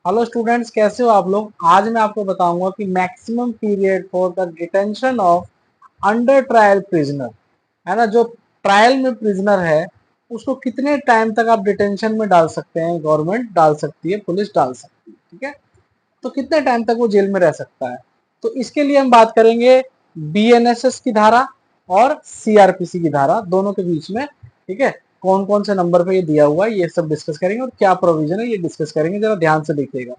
Hello students, कैसे हो आप लोग। आज मैं आपको बताऊंगा कि maximum period for the detention of under trial prisoner, है ना, जो ट्रायल में प्रिजनर है उसको कितने टाइम तक आप डिटेंशन में डाल सकते हैं। गवर्नमेंट डाल सकती है, पुलिस डाल सकती है, ठीक है। तो कितने टाइम तक वो जेल में रह सकता है। तो इसके लिए हम बात करेंगे बीएनएसएस की धारा और सीआरपीसी की धारा, दोनों के बीच में, ठीक है। कौन कौन से नंबर पे ये दिया हुआ है ये सब डिस्कस करेंगे और क्या प्रोविजन है ये डिस्कस करेंगे। जरा ध्यान से देखिएगा।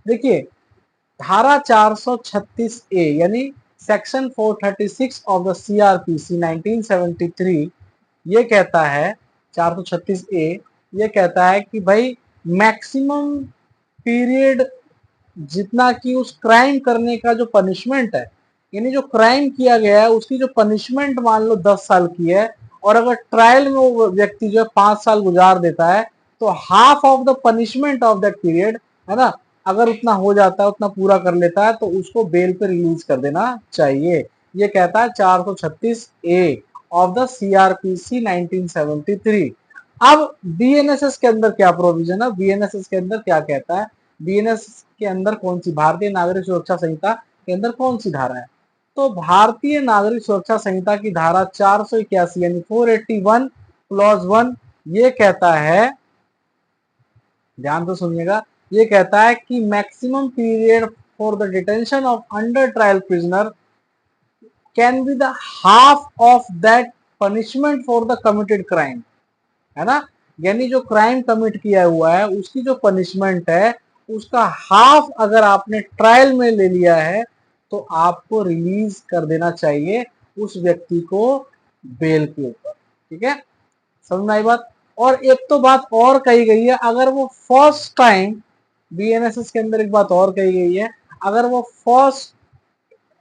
देखिए, धारा 436 ए यानी सेक्शन 436 ऑफ द सीआरपीसी 1973 ये कहता है, 436 ए ये कहता है कि भाई मैक्सिमम पीरियड जितना कि उस क्राइम करने का जो पनिशमेंट है, यानी जो क्राइम किया गया है उसकी जो पनिशमेंट मान लो 10 साल की है, और अगर ट्रायल में वो व्यक्ति जो है 5 साल गुजार देता है तो half of the punishment of that period, है ना, अगर उतना हो जाता है, उतना पूरा कर लेता है तो उसको बेल पे रिलीज कर देना चाहिए। ये कहता है 436 ए ऑफ द सीआरपीसी 1973। अब बीएनएसएस के अंदर क्या प्रोविजन है, बीएनएसएस के अंदर क्या कहता है, बीएनएस के अंदर कौन सी, भारतीय नागरिक सुरक्षा संहिता के अंदर कौन सी धारा है। तो भारतीय नागरिक सुरक्षा संहिता की धारा 481 यानी 481 क्लॉज 1 ये कहता है, ध्यान से सुनिएगा, ये कहता है कि maximum period for the detention of under trial prisoner can be the half of that punishment for the committed crime, है ना। यानी जो क्राइम कमिट किया हुआ है उसकी जो पनिशमेंट है उसका हाफ अगर आपने ट्रायल में ले लिया है तो आपको रिलीज कर देना चाहिए उस व्यक्ति को बेल के ऊपर, ठीक है। समझ में आई बात। और एक तो बात और कही गई है, अगर वो फर्स्ट टाइम, बीएनएसएस के अंदर एक बात और कही गई है, अगर वो फर्स्ट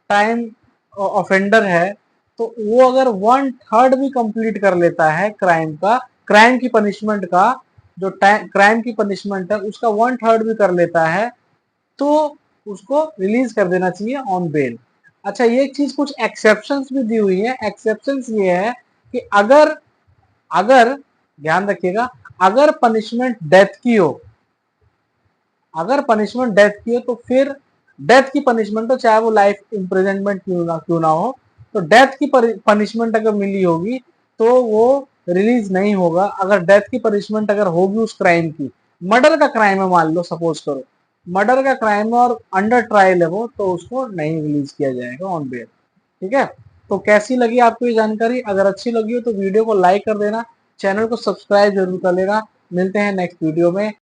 टाइम ऑफेंडर है तो वो अगर 1/3 भी कंप्लीट कर लेता है क्राइम का, क्राइम की पनिशमेंट का, जो क्राइम की पनिशमेंट है उसका 1/3 भी कर लेता है तो उसको रिलीज कर देना चाहिए ऑन बेल। अच्छा, ये चीज कुछ एक्सेप्शंस भी दी हुई है। एक्सेप्शंस ये है कि अगर अगर ध्यान रखिएगा, अगर पनिशमेंट डेथ की हो, अगर पनिशमेंट डेथ की हो तो फिर डेथ की पनिशमेंट हो, चाहे वो लाइफ इम्प्रिजनमेंट क्यों ना हो, तो डेथ की पनिशमेंट अगर मिली होगी तो वो रिलीज नहीं होगा। अगर डेथ की पनिशमेंट अगर होगी उस क्राइम की, मर्डर का क्राइम है मान लो, सपोज करो मर्डर का क्राइम है और अंडर ट्रायल है वो, तो उसको नहीं रिलीज किया जाएगा ऑन बेल, ठीक है। तो कैसी लगी आपको ये जानकारी, अगर अच्छी लगी हो तो वीडियो को लाइक कर देना, चैनल को सब्सक्राइब जरूर कर लेना। मिलते हैं नेक्स्ट वीडियो में।